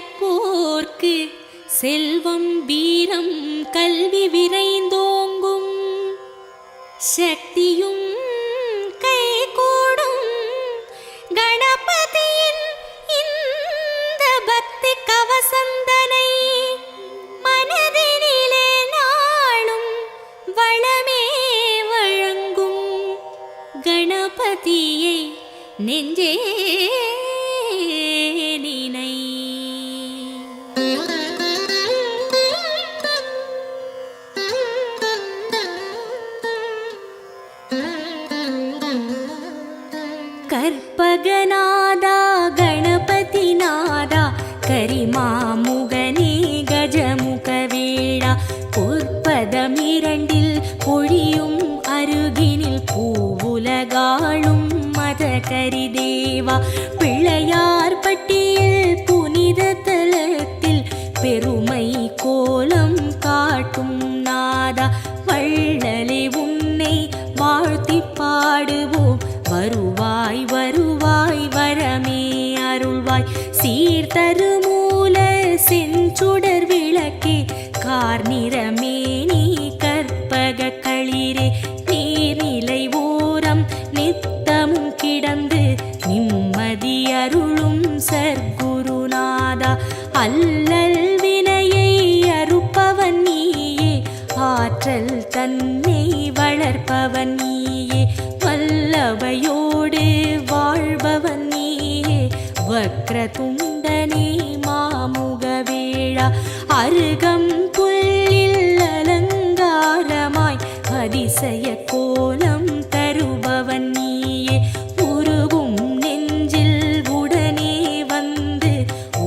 நினைப்போர்க்கு செல்வம் வீரம் கல்வி விரைந்தோங்கும், சக்தியும் கைகூடும். கணபதியின் இந்த பக்தி கவசந்தனை மனதினிலே நாளும் வளமே வழங்கும். கணபதியை நெஞ்சே நினை. கற்பகநாதா கணபதிநாதா கரிமாமுகனே கஜமுகவேளா, பொற்பதமிரண்டில் பொழியும் அருகினில் பூவுலகாளும் மத கரிதேவா, பிள்ளையார் பட்டியில் புனித தலத்தில் பெருமை கோலம் காட்டும் நாதா, வள்ளலே உன்னை வாழ்த்தி பாடுவோம். வருவாய் வருவாய் வரமே அருள்வாய், சீர்தருமூல செஞ்சுடர் விளக்கே கார்நிறமே நீ கற்பக களிரே, நீர்நிலை ஓரம் நித்தமும் கிடந்து நிம்மதி அருளும் சர்க்குருநாதா, அல்லல் வினையை அறுப்பவன் நீயே, ஆற்றல் தன்னை வளர்ப்பவன் நீயே, வல்லவையோடு வாழ்பவன் நீயே, வக்ரதுண்டனே மாமுகவேளா, அருகம் புல்லில் அலங்காரமாய் அதிசய கோலம் தருபவன் நீயே, உருகும் நெஞ்சில் உடனே வந்து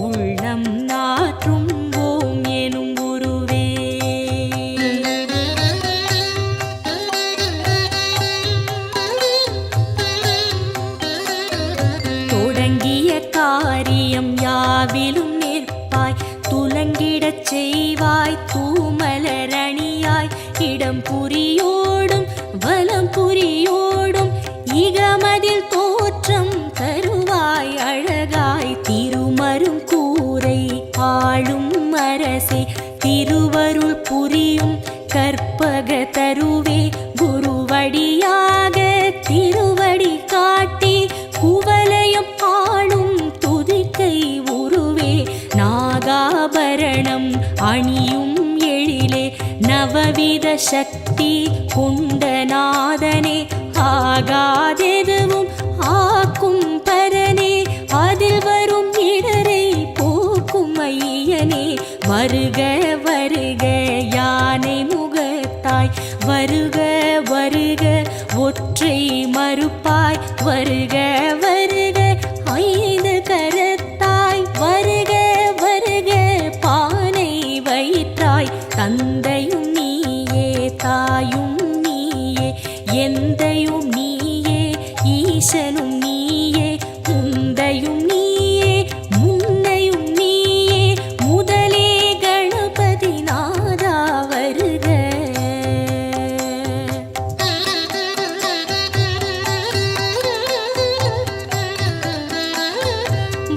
உள்ளம் நாற்றும் ஓம் எனும் குருவே. தொடங்கிய காரியம் யாவிலும் நிற்பாய், துலங்கிடச் செய்வாய் தூமலரணியாய், இடம் புரியோடும் வலம் புரியோடும் இகமதில் தோற்றம் தருவாய் அழகாய், திருமரும் கூரை ஆளும் அரசே, திருவருள் புரியும் கற்பக தருவே, குருவடியாக திருவடி காட்டி குவலயம் ஆளும் துதிக்கை உருவே, நாகாபரணம் அணியும் எழிலே, நவவித சக்தி குண்டநாதனே, ஆகாதெதுவும் ஆக்கும் பரனே, அதில் வரும் இடரை போக்கும் ஐயனே, வருக வருக யானை முகத்தாய், வருக வருக ஒற்றை மறுப்பாய், வருக வருக ஐந்து கரத்தாய், வருக வருக பானை வயிற்றாய், தந்தையும் நீயே தாயும் நீயே எந்தையும் நீயே, ஈசனும் நீயே முந்தையும் நீயே முன்னையும் நீயே, முதலே கணபதி நாதா வருக.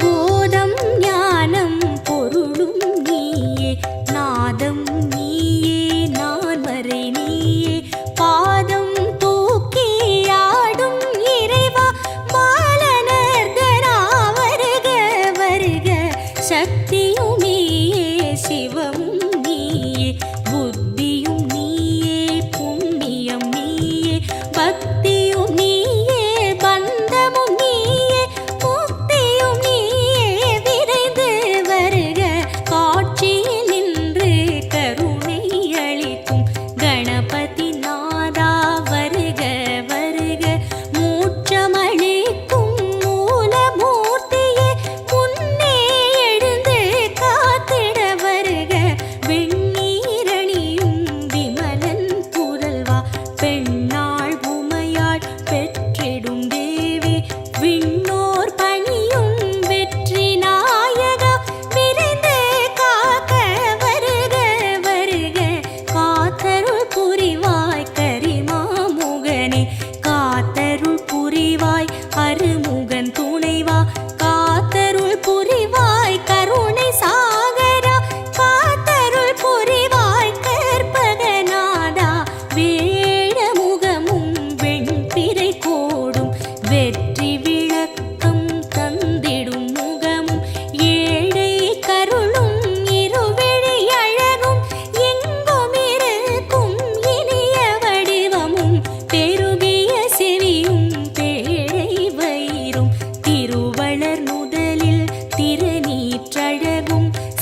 போதம் ஞானம் பொருளும் நீயே, நாதம் நீயே நான்மறை நீயே, பாதம் தூக்கி ஆடும் இறைவா பாலனர்தரா வருக வருக, சக்தியும் நீயே சிவமும் நீயே, புத்தியும் நீயே புண்ணியம் நீயே, பக்தியும் நீயே பந்தமும் நீயே, முக்தியும் நீயே விரைந்து வருக, காட்சியில் நின்று கருணை அளிக்கும் கணபதி நாதா வருக வருக, மூச்சமளிக்கும் மூலமூர்த்தியே முன்னே எழுந்து காத்திட வருக,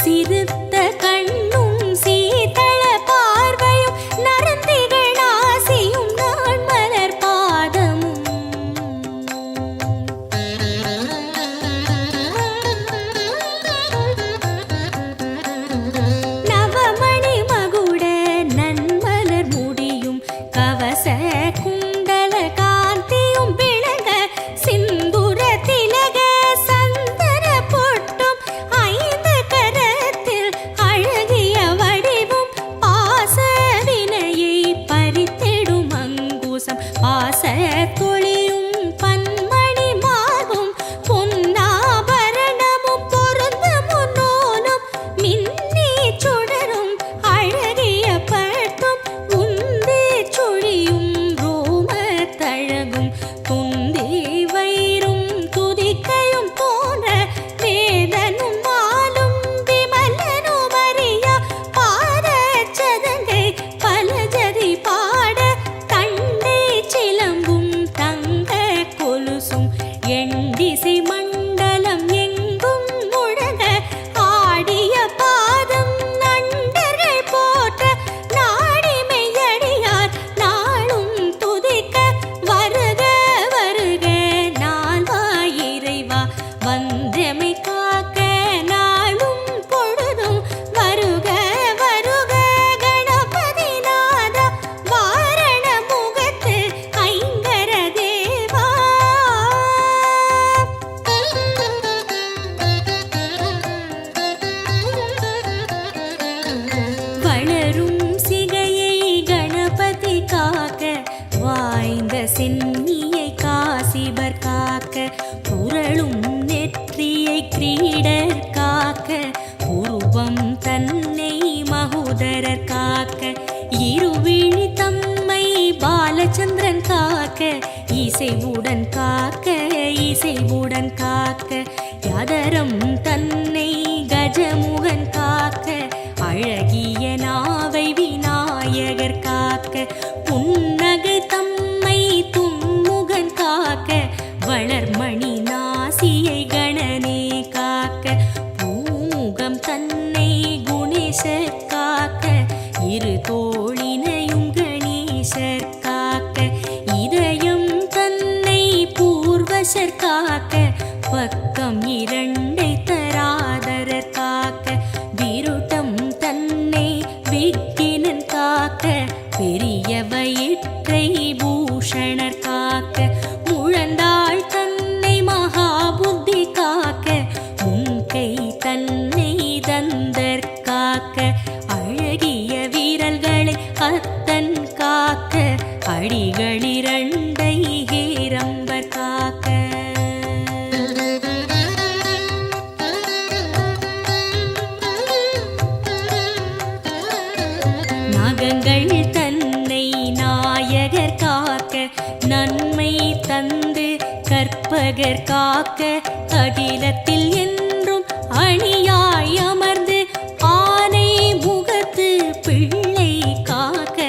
சிறுத்த கண்ணும் சீதள பார்வையும் நரந்திகள் ஆசியும் நான் மலர் பாதமும் நவமணி மகுட நன்மலர் முடியும் கவச குண்டல காந்தியும் விளங்க சிந்துர திலக சந்தன பொட்டும் ஐந்து கரத்தில் அழகிய வடிவும் பாச வினையை பறித்திடும் அங்குசம் பாச தொழியும் பன்மணி மார்பும் பொன்னாபரணமும் பொருந்த முன்னோனும் மின்னி சுடரும் அழகிய பட்டும் உந்தி சுழியும் ரோம தழகும் துந்தி வயிறும் துதிக்கையும் தோன்ற வேதனும் மாலும் விமலனும் அறியா பாத சதங்கை பலஜதி பாட தண்டை சிலம்பும் தங்க கொலுசும் எண்டிசை மண்டலம் எங்கும் முழங்க ஆடிய பாதம் நண்டர்கள் போற்ற நாடி மெய்யடியார் நாளும் துதிக்க வருக வருக நால்வாய் இறைவா வந்தமை காக்க நாளும் பொழுதும் வருக வருக கணபதி நாதா வாரண முகத்து ஐங்கர தேவா வளரும் சிகையை கணபதி காக்க வாய்ந்த சென்னியை காசிபர் காக்க புரளும் நெற்றியை கிரீடர் காக்க உருவம் தன்னை மகோதரர் காக்க இருவிழி தம்மை பாலச்சந்திரன் காக்க இசைவுடன் காக்க இசைவுடன் காக்க யதரம் தன்னை கஜமுகன் காக்க அழகிய நாவை விநாயகர் காக்க புன்னகை தம்மை தும்முகன் காக்க வளர்மணி நாசியை கணனே காக்க பூமுகம் தன்னை குணேசர் காக்க இரு தோளினையும் கணேசர் காக்க இதயம் தன்னை பூர்வசர் காக்க பக்கம் இரண்டை தராதரர் காக்க விருட்டம் தன்னை விக்கினன் காக்க பெரிய வயிற்றை பூஷணர் காக்க முழந்தாள் தன்னை மகாபுத்தி காக்க முன்கை தன்னை தந்தர் காக்க அழகிய வீரல்களை அத்தன் காக்க அடிகளிரண்டை ஹேரம்பர் காக்க நகங்கள் தன்னை நாயகர் காக்க நன்மை தந்து கற்பகர் காக்க அகிலத்தில் என்றும் அணியாய் அமர்ந்து ஆனை முகத்து பிள்ளை காக்க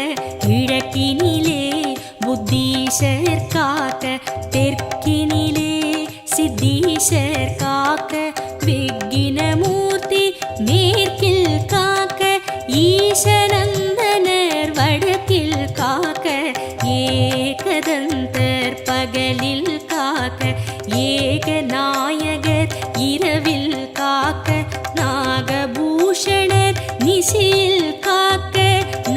கிழக்கினிலே புத்தீஷர் காக்க தெற்கினிலே சித்தீஷர் காக்க விக்கினமூர்த்தி மேற்கில் காக்க ஈசநந்தனர் வடக்கில் காக்க ஏகதந்தர் பகலில் காக்க ஏகநாயகர் இரவில் காக்க நாகபூஷணர் நிசியில் காக்க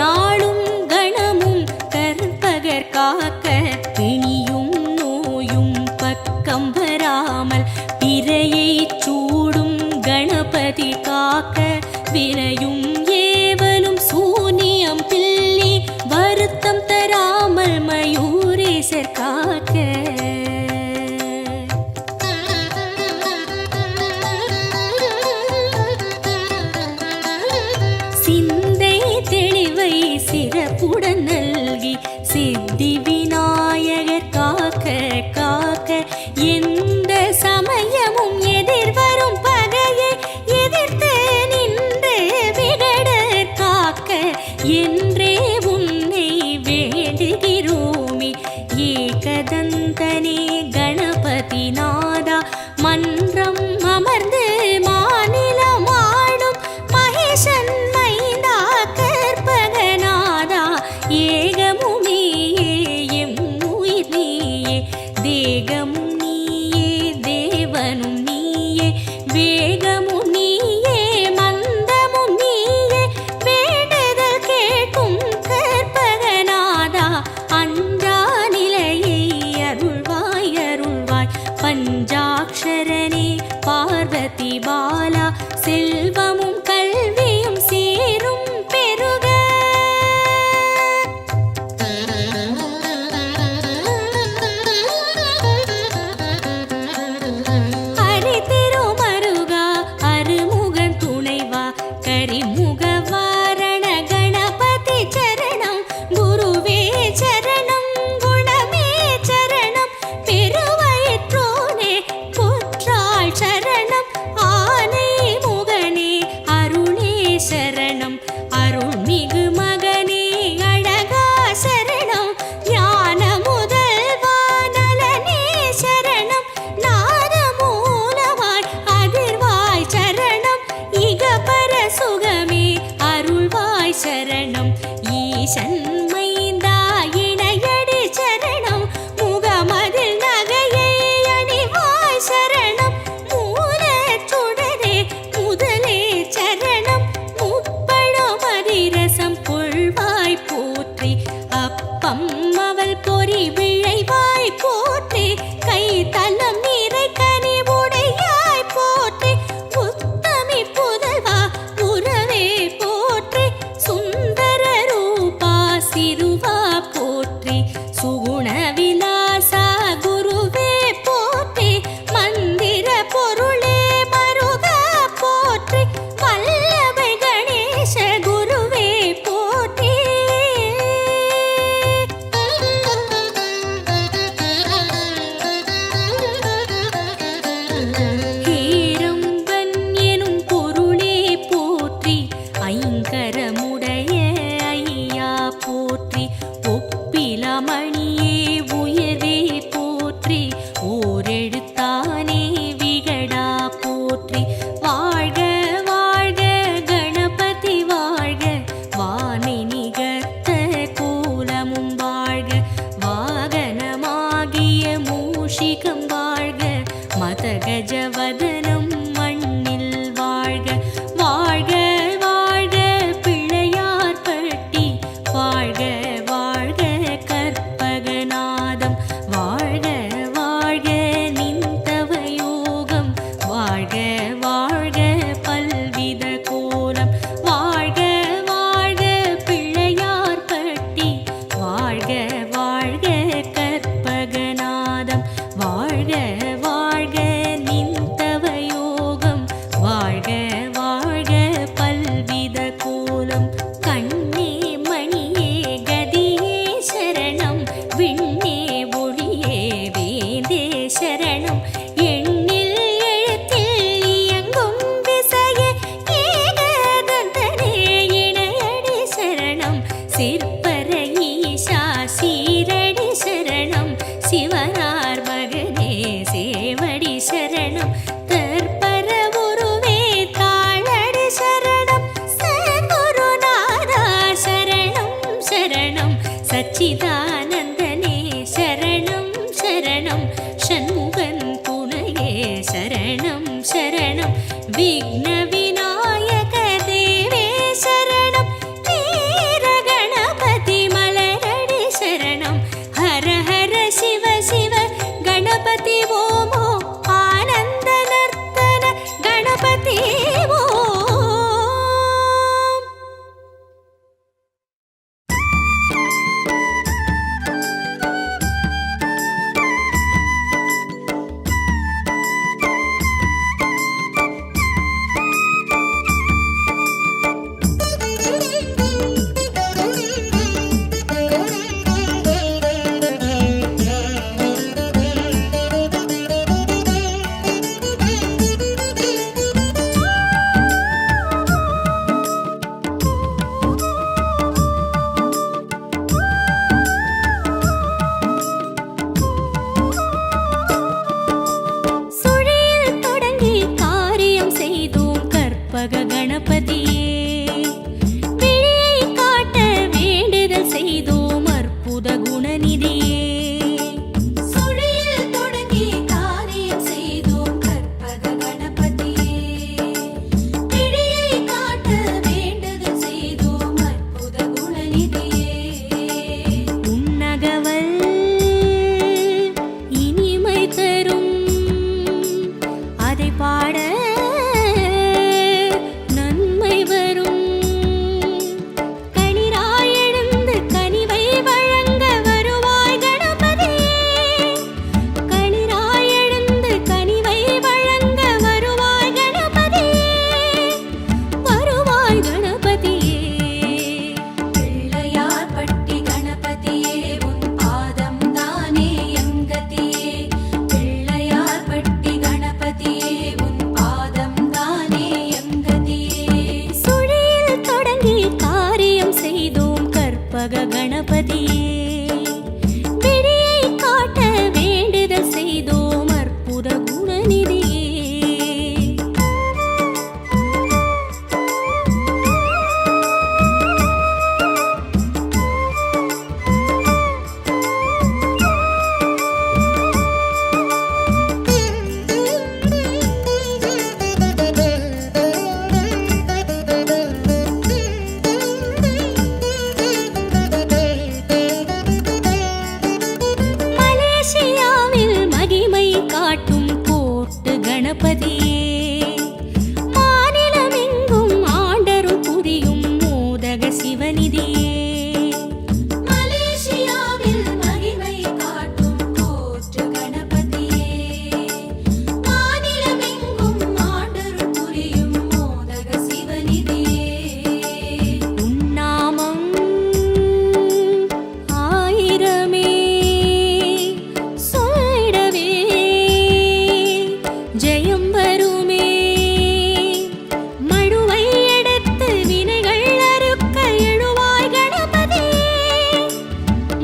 நாளும் கணமும் கற்பகர் காக்க பிணியும் நோயும் பக்கம் வராமல் பிறையை சூடும் கணபதி காக்க வினையும் ஏவலும் சூனியம் பில்லி வருத்தம் தராமல் மயூரேசர் காக்க சிந்தை தெளிவை சிறப்புடன் நல்கி சித்தி விநாயகர் காக்க காக்க எந்த சமயமும் எதிர்வரும் பகையை எதிர்த்து நின்று விகடர் காக்க என்றே உன்னை வேண்டுகிறோமே ஏகதந்தனே கணபதி நாதா மன்றம் அமர்ந்து மாநிலம் ஆடும் கரிமுகவாரண கணபதி சரணம் குருவே சரணம் குணமே சரணம் பெருவயிற்றோனே புற்றாள் சரணம் ஆனை முகனே அருணே சரணம் அருள்மிகு மகனே அழகா சரணம் ஞான முதல்வா நலனே சரணம் நாதமூலமாய் அதிர்வாய் சரணம் இகபர சுகமே அருள்வாய் சரணம் ஈசன் மைந்தா இணையடி சரணம் முகமதில் நகையை அணிவாய் சரணம் மூலச்சுடரே முதலே சரணம் முப்பழம் அதிரசம் கொள்வாய் போற்றி அப்பம் அவள் பொறி விழைவாய் போற்றி கை தலம் நீரை கனி உடையாய் போற்றி உத்தமி புதல்வா உறவே போற்றி சுந்தர ரூபா சிறுவா போற்றி சுகுண விலாசா குருவே போற்றி மந்திர பொருளே மருகா போற்றி வல்லபை கணேச குருவே போற்றி ஹேரம்பன் எனும் பொருளே போற்றி ஐங்கரமுடைய ஐயா போற்றி ஒப்பிலமணியே உயர்வே போற்றி ஓரெழுத்தானே விகடா போற்றி வாழ்க வாழ்க கணபதி வாழ்க வானை நிகர்த்த கோலமும் வாழ்க வாகனமாகிய மூஷிகம் வாழ்க மதகஜவதனம் மண்ணில் வாழ்க வாழ்க வாழ்க பிள்ளையார் பட்டி வாழ்க வாழ்க கற்பகநாதம் வாழ்க வாழ்க நிந்தவயோகம் வாழ்க வாழ்க பல்வித கோலம் வாழ்க வாழ்க பிள்ளையார் பட்டி வாழ்க வாழ்க கற்பகநாதம் வாழ்க வாழ்க நிந்தவயோகம் வாழ்க வாழ்க பல்வித கோலம் கண்ணே மணியே கதியே சரணம் விண்ணே ஒளியே வேந்தே சரணம் எண்ணில் எழுத்தில் இயங்கும் விசையே ஏகதந்தனே இணையடி சரணம் சிற்பர ஈசா சீரடி சரணம் சிவனார் மகனே சேவடி சரணம் தற்பர உருவே தாளடி சரணம் சத்குருநாதா சரணம் சரணம் சச்சிதானந்தனே சரணம் சரணம் ஷண்முகன் துணையே சரணம் சரணம் விக்ன விநாயக தேவே சரணம் வீர கணபதி மலரடி சரணம் ஹர ஹர சிவ சிவ கணபதி ஓமோ ஆனந்த நர்த்தன கணபதி ஓம் சுழியில் தொடங்கி காரியம் செய்தோம் கற்பக கணபதியே விழியை காட்ட வேண்டுதல் செய்தோம் அற்புத குணநிதியே சுழியில் தொடங்கி காரியம் செய்தோம் கற்பக கணபதியே விழியை காட்ட வேண்டுதல் செய்தோம் அற்புத குணநிதியே உன்னகவல் இனிமை தரும் அதை பாட நன்மை வரும் கனிராய் எழுந்து கனிவை வழங்க வருவாய் கணபதியே கற்பக கணபதியே விழியை காட்ட வேண்டுதல் செய்தோம் அற்புத குணநிதியே. கணபதியே மாநிலமெங்கும் ஆண்டருள் புரியும் மோதக சிவநிதியே. மலேசியாவில் மகிமை காட்டும் கோட்டு கணபதியே மாநிலமெங்கும் ஆண்டருள் புரியும் மோதக சிவநிதியே. உன்னாமம் ஆயிரமே சொல்லிடவே ஜெயம் வருமே. மழுவை எடுத்து வினைகள் அறுக்க எழுவாய் கணபதியே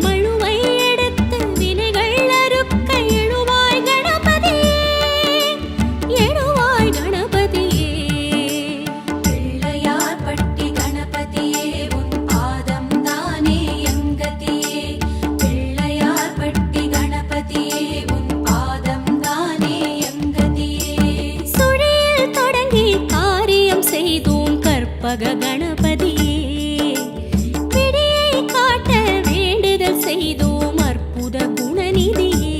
மழுவை எடுத்து வினைகள் அறுக்க எழுவாய் கணபதியே எழுவாய் கணபதியே. பிள்ளையார் பட்டி கணபதியே உன் பாதம் தானே எங்கதியே பிள்ளையார் பட்டி கணபதியே உன் பாதம் தானே சுழியில் தொடங்கி காரியம் செய்தோம் கற்பக கணபதியே விழியை காட்ட வேண்டுதல் செய்தோம் அற்புத குணநிதியே.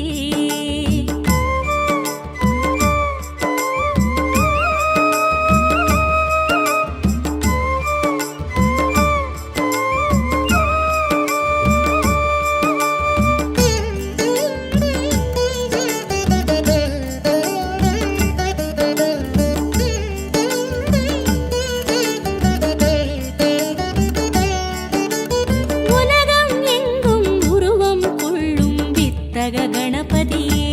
கணபதியே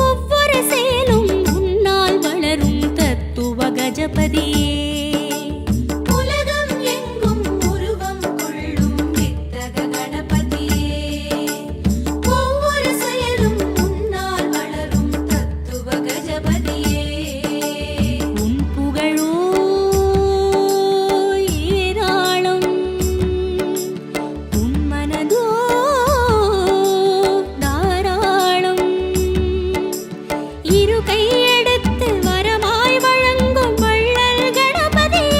ஒவ்வொரு செயலும் உன்னால் வளரும் தத்துவ கஜபதியே. உலகம் எங்கும் உருவம் கொள்ளும் வித்தக கணபதியே ஒவ்வொரு செயலும் உன்னால் வளரும் தத்துவ கஜபதியே. உன் புகழோ ஏராளம் உன் மனதோ இரு கையெடுத்து வரமாய் வழங்கும் வள்ளல் கணபதியே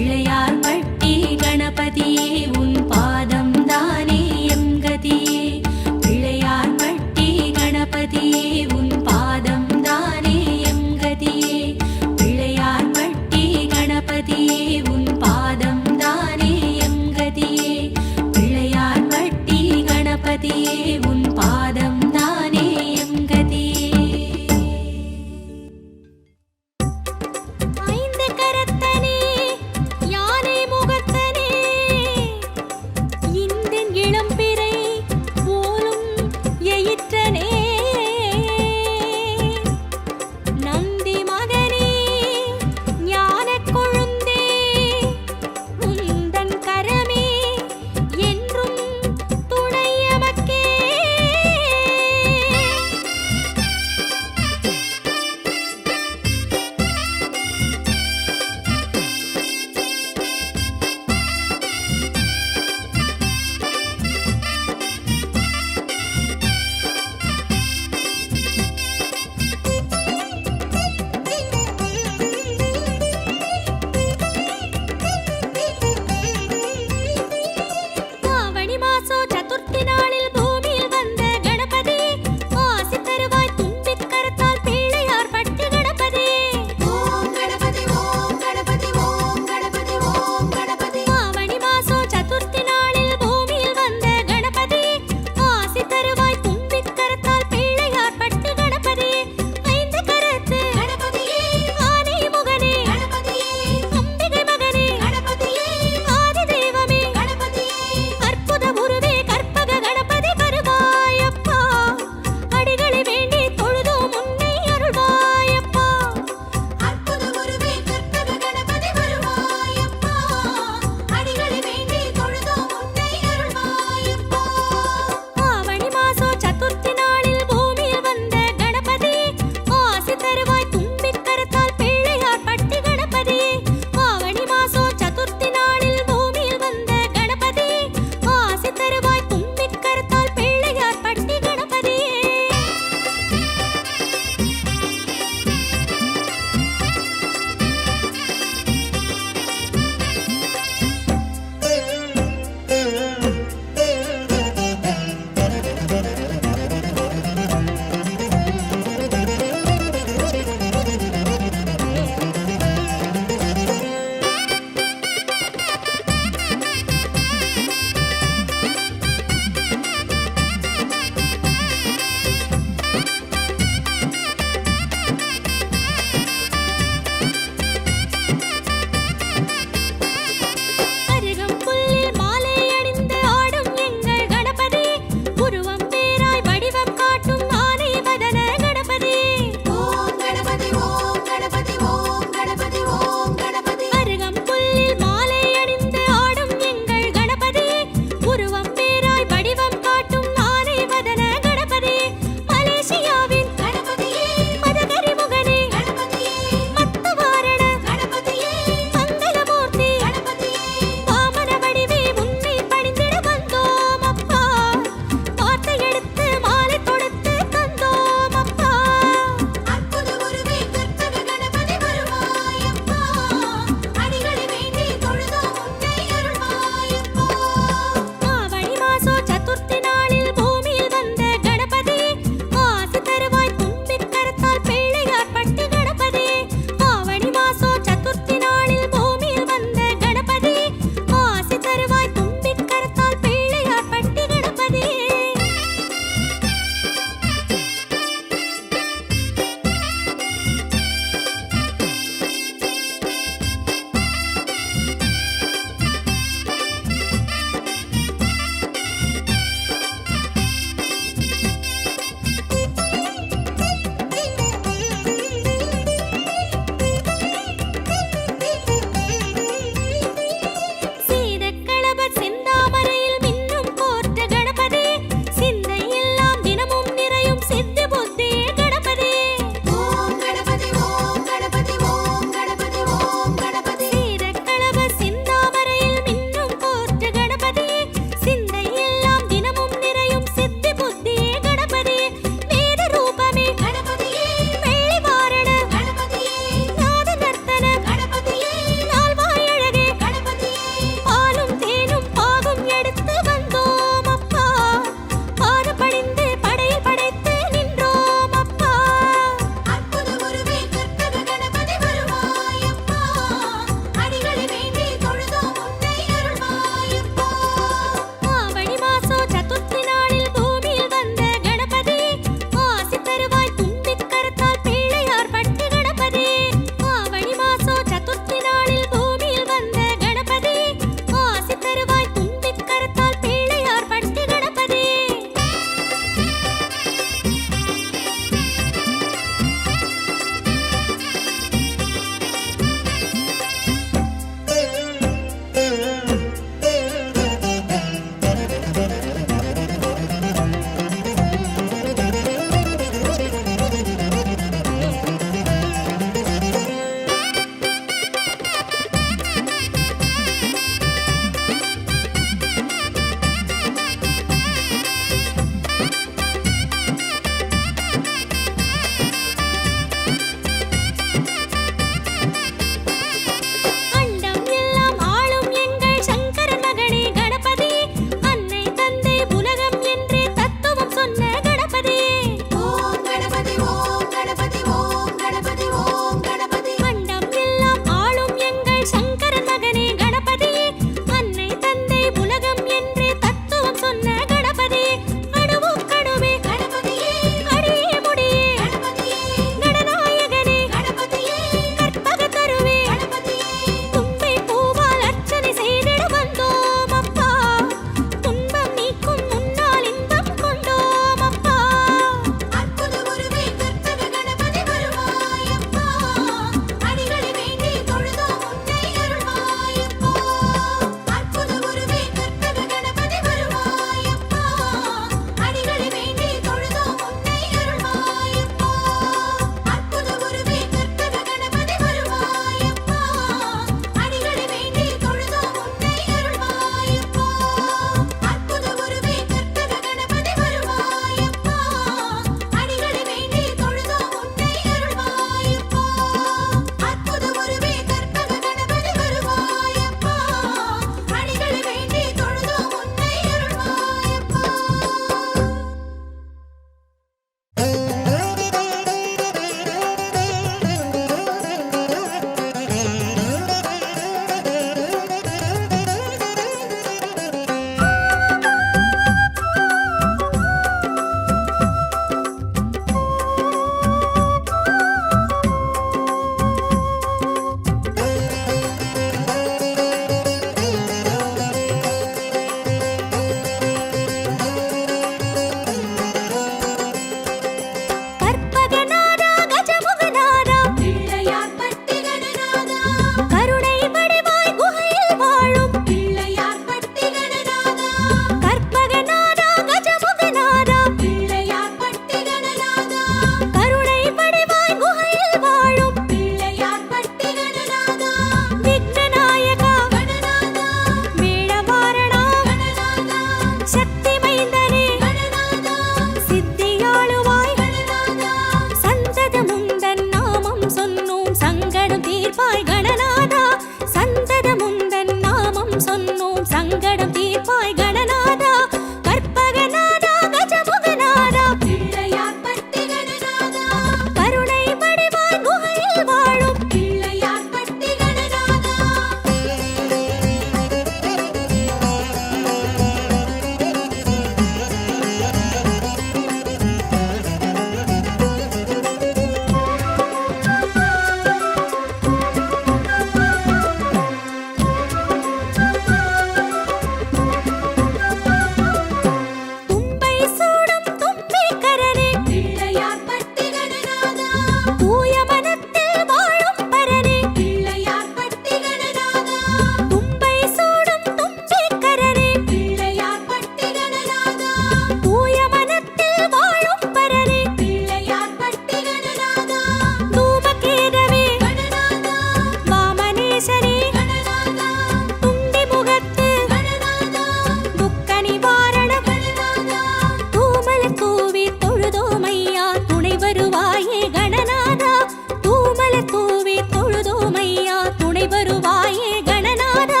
வருவாயே கணநாதா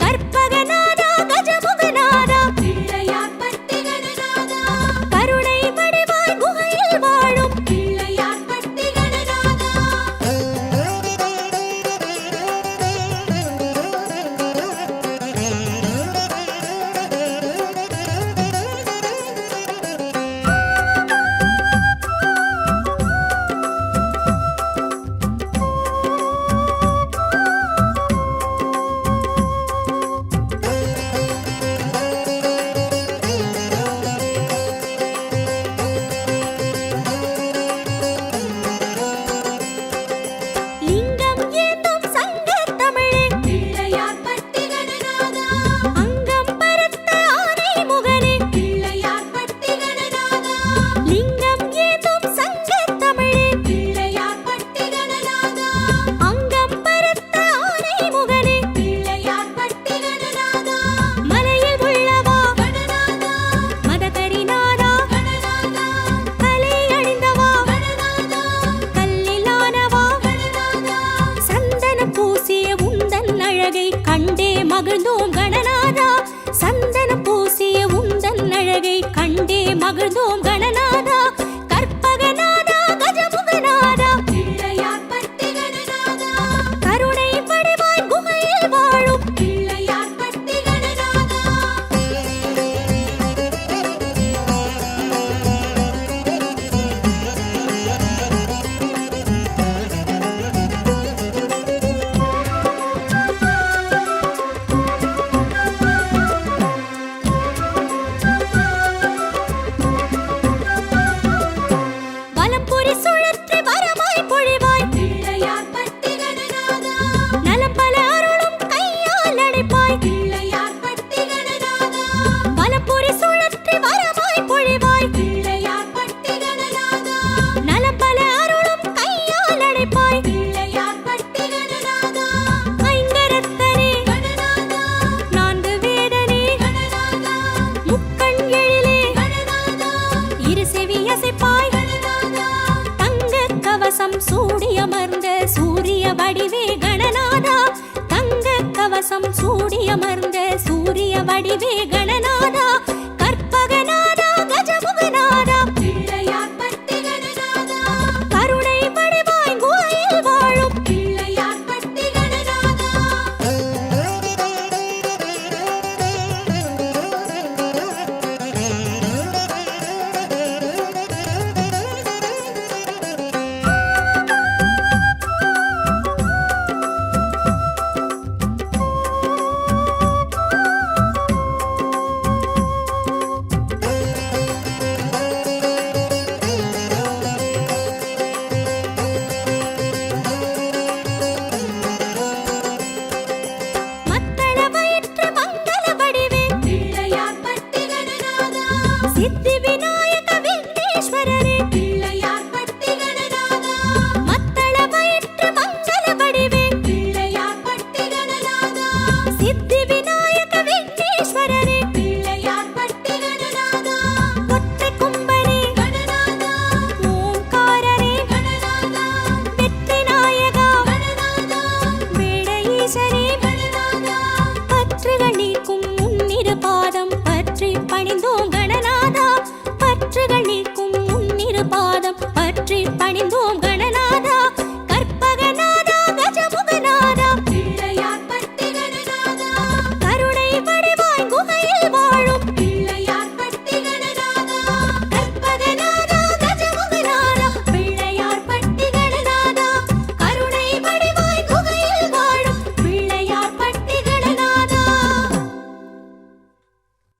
கற்பகநாதா கஜமுகநாதா பிள்ளையார்பட்டி கணநாதா கருணை வடிவாய் குகையில் வாழும் பிள்ளையார்பட்டி கணநாதா லிங்கம் ஏந்தும் சங்கத் தமிழே பிள்ளையார்பட்டி கணநாதா அங்கம் பரத்த ஆனை முகனே பிள்ளையார்பட்டி கணநாதா லிங்கம் ஏந்தும் சங்கத் தமிழே பிள்ளையார்பட்டி கணநாதா அங்கம் பரத்த ஆனை முகனே பிள்ளையார்பட்டி கணநாதா மலையில் உள்ளவா கணநாதா மதகரிநாதா கணநாதா கலை அணிந்தவா கணநாதா கல்லிலானவா கணநாதா சந்தன பூசிய உந்தன் அழகை கண்டே மகிழ்ந்தோம் கணநாதா சந்தன பூசிய உந்தன் அழகை கண்டே மகிழ்ந்தோம் கணநாதா கற்பகநாதா கஜமுகநாதா பிள்ளையார்பட்டி கணநாதா கருணை வடிவாய் குகையில் வாழும் பிள்ளையார்பட்டி கணநாதா வலம்புரி சுழற்றி வரமாய் பொழிவாய் பிள்ளையார்பட்டி கணநாதா நலம் பல அருளும் கையால் அடைப்பாய் பிள்ளையார்பட்டி கணநாதா வலம்புரி சுழற்றி வரமாய் பொழிவாய் பிள்ளையார்பட்டி கணநாதா நலம் பல அருளும் கையால் அடைப்பாய் பிள்ளையார்பட்டி கணநாதா ஐங்கரத்தனே கணநாதா நான்கு வேதனே கணநாதா முக்கண் எழிலே கணநாதா இரு செவி அசைப்பாய் கணநாதா தங்கக் கவசம் சூடியமர்ந்த சூரிய வடிவே கணநாதா தங்கக் கவசம் சூடியமர்ந்த சூரிய வடிவே கணநாதா கற்பகநாதா கஜமுகநாதா பிள்ளையார்பட்டி கணநாதா கருணை வடிவாய் குகையில் வாழும் பிள்ளையார்பட்டி கணநாதா மத்தள வயிற்று மங்கள வடிவே பிள்ளையார்பட்டி கணநாதா சித்தி விநாயக விக்னேஸ்வரரே பிள்ளையார்பட்டி கணநாதா மத்தள வயிற்று மங்கள வடிவே பிள்ளையார்பட்டி கணநாதா சித்தி விநாயக விக்னேஸ்வரரே பிள்ளையார்பட்டி கணநாதா ஒற்றை கும்பரே கணநாதா ஓம்காரரே கணநாதா வெற்றி நாயகா கணநாதா வேட ஈசனே கணநாதா பற்றுகள் நீக்கும் முன்னிரு பாதம் பற்றி பணிந்தோம் கணநாதா பற்றுகள் நீக்கும் முன்னிரு பாதம் பற்றி பணிந்தோம் கணநாதா கற்பகநாதா கஜமுகநாதா பிள்ளையார்பட்டி கணநாதா கருணை வடிவாய் குகையில் வாழும்